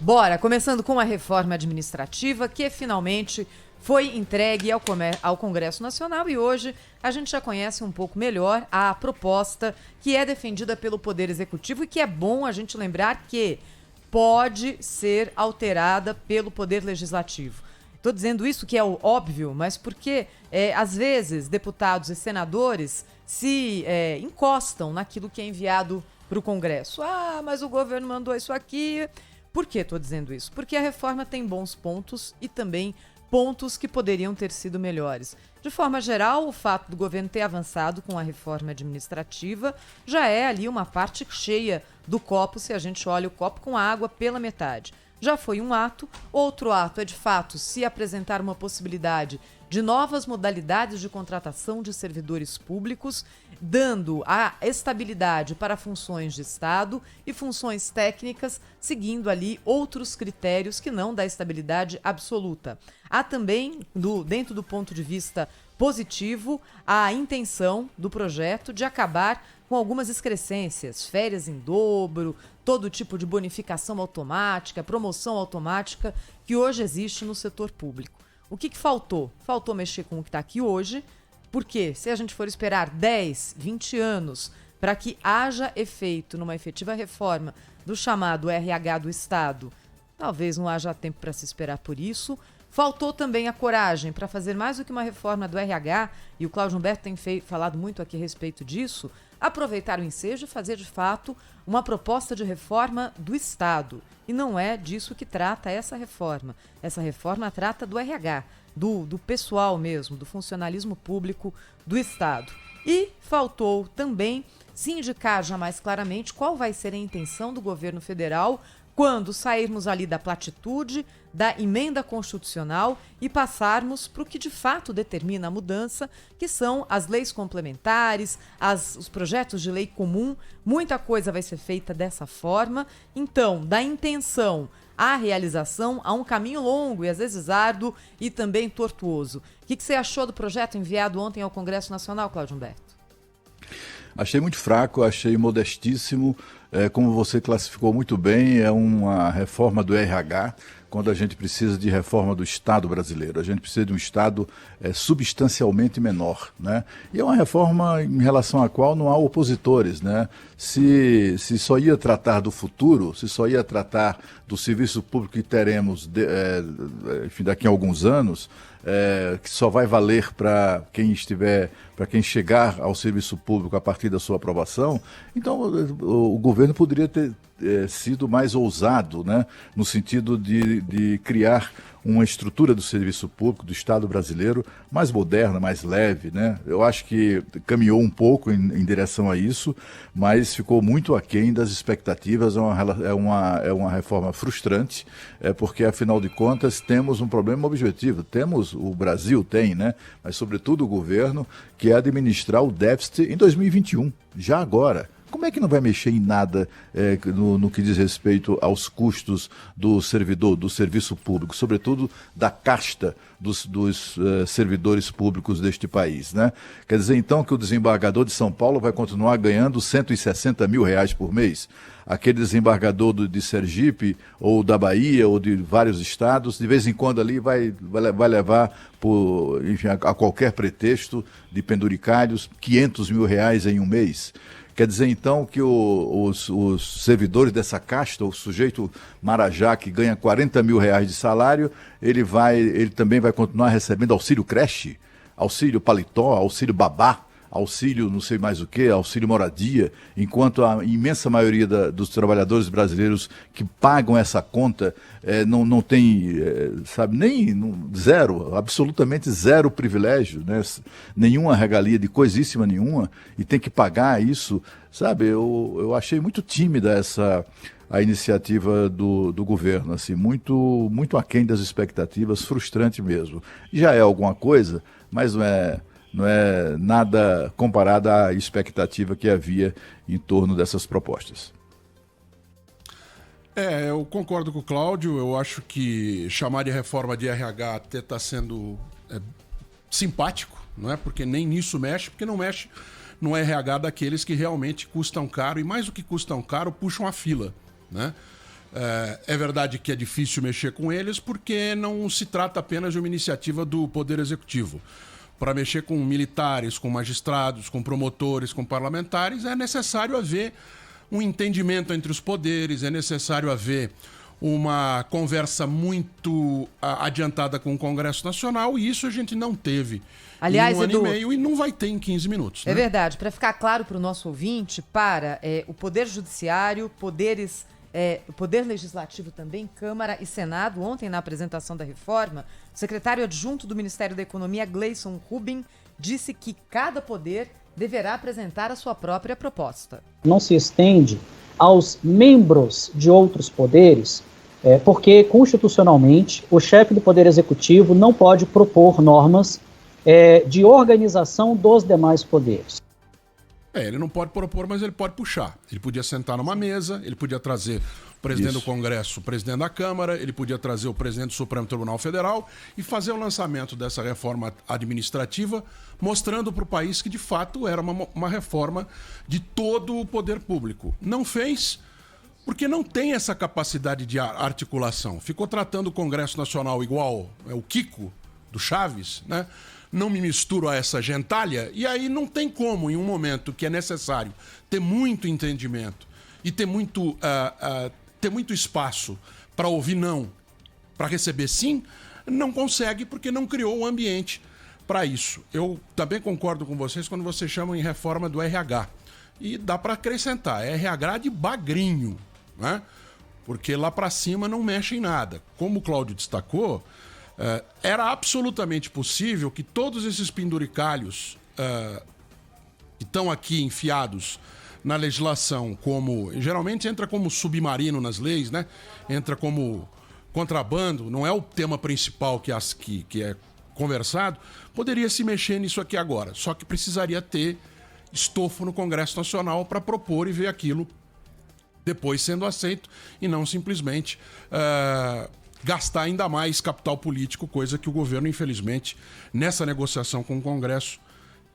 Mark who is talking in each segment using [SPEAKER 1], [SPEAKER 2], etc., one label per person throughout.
[SPEAKER 1] Bora, começando com a reforma administrativa que finalmente foi entregue ao Congresso Nacional e hoje a gente já conhece um pouco melhor a proposta que é defendida pelo Poder Executivo e que é bom a gente lembrar que pode ser alterada pelo Poder Legislativo. Estou dizendo isso que é o óbvio, mas porque às vezes deputados e senadores se encostam naquilo que é enviado para o Congresso. Ah, mas o governo mandou isso aqui. Por que estou dizendo isso? Porque a reforma tem bons pontos e também pontos que poderiam ter sido melhores. De forma geral, o fato do governo ter avançado com a reforma administrativa já é ali uma parte cheia do copo, se a gente olha o copo com água pela metade. Já foi um ato. Outro ato é, de fato, se apresentar uma possibilidade de novas modalidades de contratação de servidores públicos, dando a estabilidade para funções de Estado e funções técnicas, seguindo ali outros critérios que não da estabilidade absoluta. Há também, dentro do ponto de vista positivo, a intenção do projeto de acabar com algumas excrescências, férias em dobro, todo tipo de bonificação automática, promoção automática que hoje existe no setor público. O que faltou? Faltou mexer com o que está aqui hoje, porque se a gente for esperar 10, 20 anos para que haja efeito numa efetiva reforma do chamado RH do Estado, talvez não haja tempo para se esperar por isso. Faltou também a coragem para fazer mais do que uma reforma do RH, e o Cláudio Humberto tem falado muito aqui a respeito disso, aproveitar o ensejo e fazer de fato uma proposta de reforma do Estado. E não é disso que trata essa reforma. Essa reforma trata do RH, do pessoal mesmo, do funcionalismo público do Estado. E faltou também se indicar já mais claramente qual vai ser a intenção do governo federal quando sairmos ali da platitude, da emenda constitucional e passarmos para o que de fato determina a mudança, que são as leis complementares, os projetos de lei comum. Muita coisa vai ser feita dessa forma. Então, da intenção à realização, há um caminho longo e às vezes árduo e também tortuoso. O que você achou do projeto enviado ontem ao Congresso Nacional, Cláudio Humberto?
[SPEAKER 2] Achei muito fraco, achei modestíssimo. Como você classificou muito bem, é uma reforma do RH, quando a gente precisa de reforma do Estado brasileiro. A gente precisa de um Estado substancialmente menor, né? E é uma reforma em relação à qual não há opositores, né? Se só ia tratar do futuro, se só ia tratar do serviço público que teremos enfim, daqui a alguns anos, que só vai valer para quem chegar ao serviço público a partir da sua aprovação, então o governo poderia ter sido mais ousado, né, no sentido de criar uma estrutura do serviço público do Estado brasileiro mais moderna, mais leve, né? Eu acho que caminhou um pouco em direção a isso, mas ficou muito aquém das expectativas. É uma reforma frustrante, porque afinal de contas temos um problema objetivo. O Brasil tem, né? Mas sobretudo o governo, que é administrar o déficit em 2021, já agora. Como é que não vai mexer em nada no que diz respeito aos custos do servidor, do serviço público, sobretudo da casta dos servidores públicos deste país, né? Quer dizer, então, que o desembargador de São Paulo vai continuar ganhando R$160 mil por mês? Aquele desembargador de Sergipe, ou da Bahia, ou de vários estados, de vez em quando ali vai levar, enfim, a qualquer pretexto de penduricalhos, R$500 mil em um mês. Quer dizer, então, que os servidores dessa casta, o sujeito marajá que ganha R$40 mil de salário, ele também vai continuar recebendo auxílio creche, auxílio paletó, auxílio babá, auxílio não sei mais o que, auxílio moradia, enquanto a imensa maioria dos trabalhadores brasileiros que pagam essa conta não tem, sabe, zero, absolutamente zero privilégio, né? Nenhuma regalia de coisíssima nenhuma, e tem que pagar isso, sabe? Eu achei muito tímida a iniciativa do governo, assim, muito, muito aquém das expectativas, frustrante mesmo. Já é alguma coisa, mas não é nada comparado à expectativa que havia em torno dessas propostas.
[SPEAKER 3] Eu concordo com o Cláudio. Eu acho que chamar de reforma de RH até está sendo simpático, não é? Porque nem nisso mexe, porque não mexe no RH daqueles que realmente custam caro, e mais do que custam caro, puxam a fila, né? É verdade que é difícil mexer com eles porque não se trata apenas de uma iniciativa do Poder Executivo. Para mexer com militares, com magistrados, com promotores, com parlamentares, é necessário haver um entendimento entre os poderes, é necessário haver uma conversa muito adiantada com o Congresso Nacional, e isso a gente não teve
[SPEAKER 1] Aliás,
[SPEAKER 3] em um ano
[SPEAKER 1] Edu,
[SPEAKER 3] e meio e não vai ter em 15 minutos.
[SPEAKER 1] É verdade. Para ficar claro para o nosso ouvinte, o Poder Judiciário, o Poder Legislativo também, Câmara e Senado, ontem na apresentação da reforma, o secretário adjunto do Ministério da Economia, Gleison Rubin, disse que cada poder deverá apresentar a sua própria proposta.
[SPEAKER 4] Não se estende aos membros de outros poderes, porque constitucionalmente o chefe do Poder Executivo não pode propor normas de organização dos demais poderes.
[SPEAKER 3] Ele não pode propor, mas ele pode puxar. Ele podia sentar numa mesa, ele podia trazer o presidente do Congresso, o presidente da Câmara, ele podia trazer o presidente do Supremo Tribunal Federal e fazer o lançamento dessa reforma administrativa, mostrando para o país que, de fato, era uma reforma de todo o poder público. Não fez, porque não tem essa capacidade de articulação. Ficou tratando o Congresso Nacional igual o Kiko do Chaves, né? Não me misturo a essa gentalha, e aí não tem como, em um momento que é necessário ter muito entendimento e ter muito espaço para ouvir não, para receber sim, não consegue porque não criou o ambiente para isso. Eu também concordo com vocês quando vocês chamam em reforma do RH. E dá para acrescentar, RH de bagrinho, né? Porque lá para cima não mexe em nada. Como o Cláudio destacou, era absolutamente possível que todos esses penduricalhos que estão aqui enfiados na legislação, como geralmente entra como submarino nas leis, né? Entra como contrabando, não é o tema principal que é conversado, poderia se mexer nisso aqui agora. Só que precisaria ter estofo no Congresso Nacional para propor e ver aquilo depois sendo aceito e não simplesmente gastar ainda mais capital político, coisa que o governo, infelizmente, nessa negociação com o Congresso,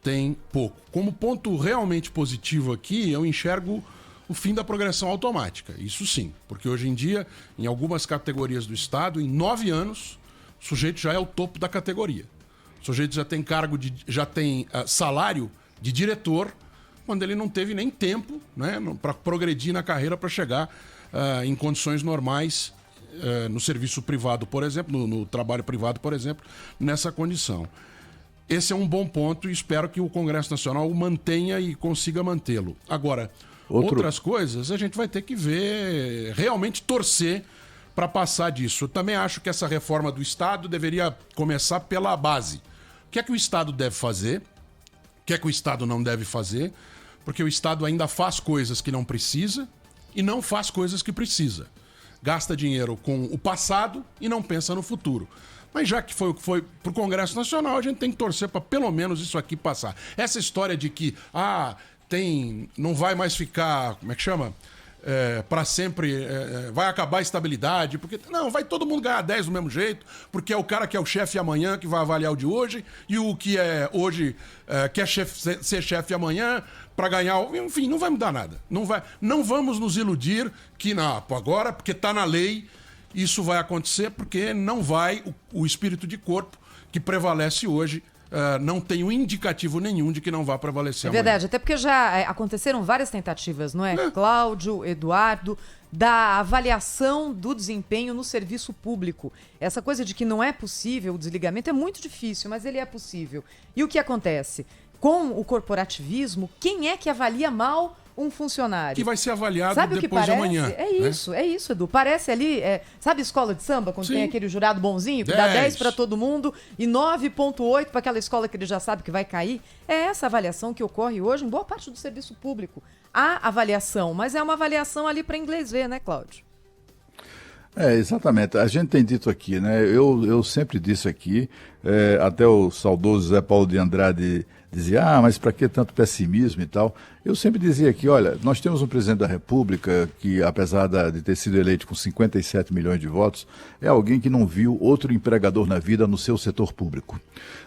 [SPEAKER 3] tem pouco. Como ponto realmente positivo aqui, eu enxergo o fim da progressão automática. Isso sim, porque hoje em dia, em algumas categorias do Estado, em 9 anos, o sujeito já é o topo da categoria. O sujeito já tem salário de diretor, quando ele não teve nem tempo, né, para progredir na carreira, para chegar em condições normais no serviço privado, por exemplo, no trabalho privado, por exemplo, nessa condição. Esse é um bom ponto e espero que o Congresso Nacional o mantenha e consiga mantê-lo. Agora, outras coisas a gente vai ter que ver, realmente torcer para passar disso. Eu também acho que essa reforma do Estado deveria começar pela base. O que é que o Estado deve fazer? O que é que o Estado não deve fazer? Porque o Estado ainda faz coisas que não precisa e não faz coisas que precisa. Gasta dinheiro com o passado e não pensa no futuro. Mas já que foi para o Congresso Nacional, a gente tem que torcer para pelo menos isso aqui passar. Essa história de que não vai mais ficar, como é que chama? Para sempre, vai acabar a estabilidade, porque não, vai todo mundo ganhar 10 do mesmo jeito, porque é o cara que é o chefe amanhã que vai avaliar o de hoje, e o que é hoje quer ser chefe amanhã para ganhar, enfim, não vai mudar nada. Não vamos nos iludir que agora, porque está na lei, isso vai acontecer, porque não vai, o espírito de corpo que prevalece hoje não tem um indicativo nenhum de que não vá prevalecer amanhã.
[SPEAKER 1] É verdade, até porque já aconteceram várias tentativas, não é? Cláudio, Eduardo, da avaliação do desempenho no serviço público. Essa coisa de que não é possível o desligamento é muito difícil, mas ele é possível. E o que acontece? Com o corporativismo, quem é que avalia mal um funcionário?
[SPEAKER 3] Que vai ser avaliado depois de amanhã.
[SPEAKER 1] É isso, Edu. Parece ali, sabe escola de samba, quando tem aquele jurado bonzinho, que dá 10 para todo mundo e 9,8 para aquela escola que ele já sabe que vai cair? É essa avaliação que ocorre hoje em boa parte do serviço público. Há avaliação, mas é uma avaliação ali para inglês ver, né, Cláudio?
[SPEAKER 2] Exatamente. A gente tem dito aqui, né? Eu sempre disse aqui, até o saudoso Zé Paulo de Andrade dizia, mas para que tanto pessimismo e tal? Eu sempre dizia aqui, olha, nós temos um presidente da República que, apesar de ter sido eleito com 57 milhões de votos, é alguém que não viu outro empregador na vida no seu setor público.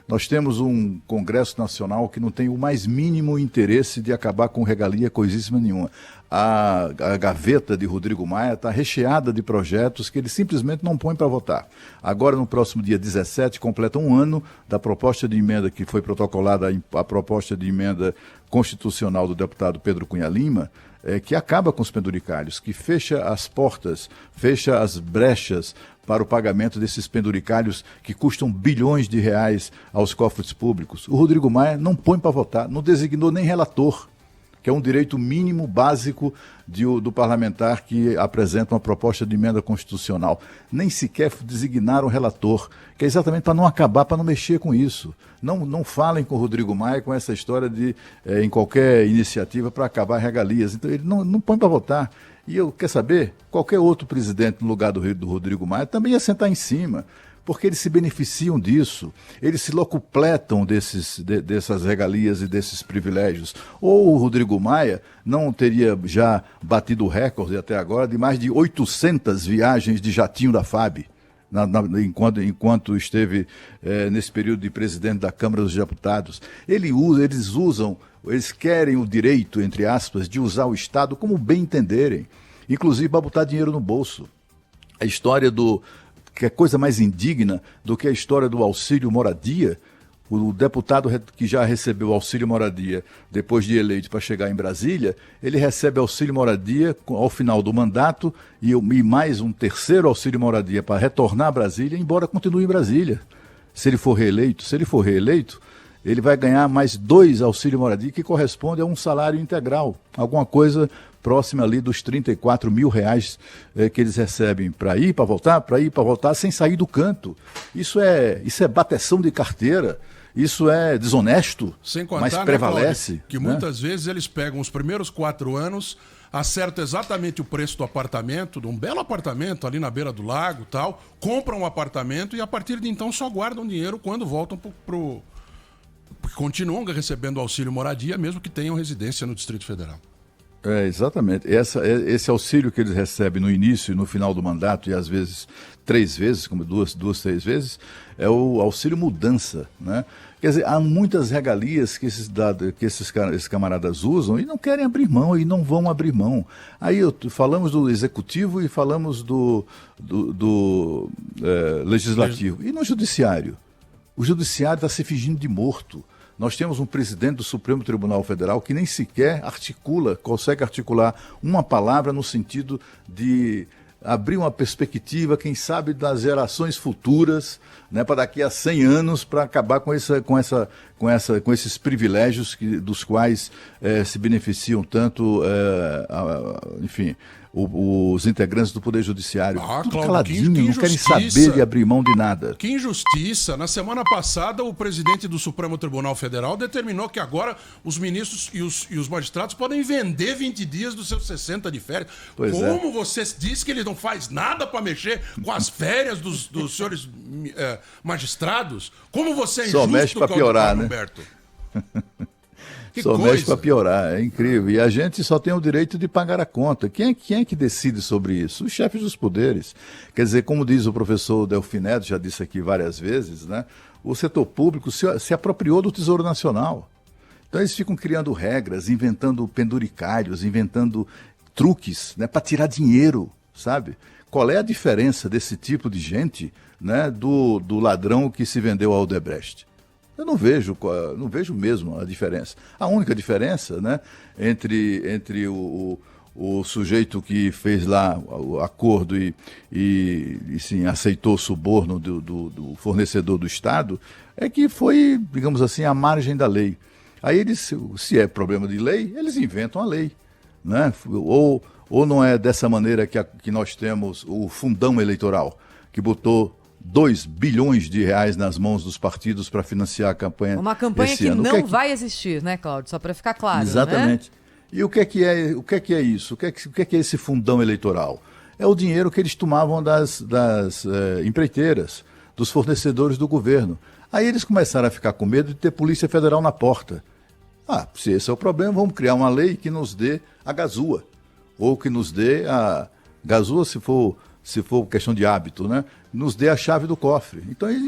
[SPEAKER 2] Nós temos um Congresso Nacional que não tem o mais mínimo interesse de acabar com regalia coisíssima nenhuma. a gaveta de Rodrigo Maia está recheada de projetos que ele simplesmente não põe para votar. Agora, no próximo dia 17, completa um ano da proposta de emenda que foi protocolada, a proposta de emenda constitucional do deputado Pedro Cunha Lima, que acaba com os penduricalhos, que fecha as portas, fecha as brechas para o pagamento desses penduricalhos que custam bilhões de reais aos cofres públicos. O Rodrigo Maia não põe para votar, não designou nem relator, que é um direito mínimo básico do parlamentar que apresenta uma proposta de emenda constitucional. Nem sequer designaram relator, que é exatamente para não acabar, para não mexer com isso. Não falem com o Rodrigo Maia com essa história de, em qualquer iniciativa, para acabar regalias. Então ele não põe para votar. E quer saber? Qualquer outro presidente no lugar do Rodrigo Maia também ia sentar em cima, porque eles se beneficiam disso, eles se locupletam dessas regalias e desses privilégios. Ou o Rodrigo Maia não teria já batido o recorde até agora de mais de 800 viagens de jatinho da FAB, enquanto esteve nesse período de presidente da Câmara dos Deputados. Eles querem o direito, entre aspas, de usar o Estado como bem entenderem, inclusive para botar dinheiro no bolso. A história que é coisa mais indigna do que a história do auxílio moradia. O deputado que já recebeu auxílio moradia depois de eleito para chegar em Brasília, ele recebe auxílio moradia ao final do mandato e mais um terceiro auxílio moradia para retornar a Brasília, embora continue em Brasília. Se ele for reeleito, ele vai ganhar mais 2 auxílio moradia, que corresponde a um salário integral, alguma coisa próxima ali dos 34 mil reais que eles recebem para ir, para voltar, sem sair do canto. Isso é bateção de carteira, isso é desonesto,
[SPEAKER 3] sem contar,
[SPEAKER 2] mas prevalece.
[SPEAKER 3] Cláudio, que muitas vezes eles pegam os primeiros 4 anos, acertam exatamente o preço do apartamento, de um belo apartamento ali na beira do lago, tal, compram um apartamento e a partir de então só guardam dinheiro quando voltam porque continuam recebendo auxílio moradia, mesmo que tenham residência no Distrito Federal.
[SPEAKER 2] Exatamente. Esse auxílio que eles recebem no início e no final do mandato, e às vezes 3 vezes, como duas, 3 vezes, é o auxílio mudança, né? Quer dizer, há muitas regalias que esses camaradas usam e não querem abrir mão e não vão abrir mão. Aí falamos do executivo e falamos do legislativo. E no judiciário? O judiciário está se fingindo de morto. Nós temos um presidente do Supremo Tribunal Federal que nem sequer consegue articular uma palavra no sentido de abrir uma perspectiva, quem sabe, das gerações futuras, né, para daqui a 100 anos, para acabar com esses privilégios dos quais se beneficiam tanto, enfim, os integrantes do Poder Judiciário. Tudo
[SPEAKER 3] Cláudio,
[SPEAKER 2] caladinho, não querem saber de abrir mão de nada.
[SPEAKER 3] Que injustiça! Na semana passada, o presidente do Supremo Tribunal Federal determinou que agora os ministros e os magistrados podem vender 20 dias dos seus 60 de férias. Como você disse que ele não faz nada para mexer com as férias dos senhores magistrados? Como você é injusto,
[SPEAKER 2] só mexe para piorar, né?
[SPEAKER 3] Humberto?
[SPEAKER 2] Só mexe para piorar, é incrível. E a gente só tem o direito de pagar a conta. Quem é que decide sobre isso? Os chefes dos poderes. Quer dizer, como diz o professor Delfim Neto, já disse aqui várias vezes, né? O setor público se apropriou do Tesouro Nacional. Então eles ficam criando regras, inventando penduricalhos, inventando truques, né, para tirar dinheiro, sabe? Qual é a diferença desse tipo de gente, né, do ladrão que se vendeu ao Odebrecht? Eu não vejo mesmo a diferença. A única diferença, né, entre o sujeito que fez lá o acordo e sim, aceitou o suborno do fornecedor do Estado, é que foi, digamos assim, à margem da lei. Aí eles, se é problema de lei, eles inventam a lei, né? Ou não é dessa maneira que nós temos o fundão eleitoral, que botou 2 bilhões de reais nas mãos dos partidos para financiar a campanha.
[SPEAKER 1] Uma campanha que não vai existir, né, Cláudio? Só para ficar claro.
[SPEAKER 2] Exatamente.
[SPEAKER 1] Né?
[SPEAKER 2] E o que é isso? O que é esse fundão eleitoral? É o dinheiro que eles tomavam das empreiteiras, dos fornecedores do governo. Aí eles começaram a ficar com medo de ter Polícia Federal na porta. Se esse é o problema, vamos criar uma lei que nos dê a gazua. Ou que nos dê a gazua, se for questão de hábito, né? Nos dê a chave do cofre. Então eles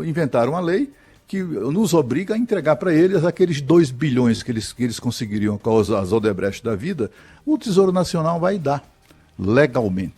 [SPEAKER 2] inventaram uma lei que nos obriga a entregar para eles aqueles 2 bilhões que eles conseguiriam com as Odebrecht da vida, o Tesouro Nacional vai dar legalmente.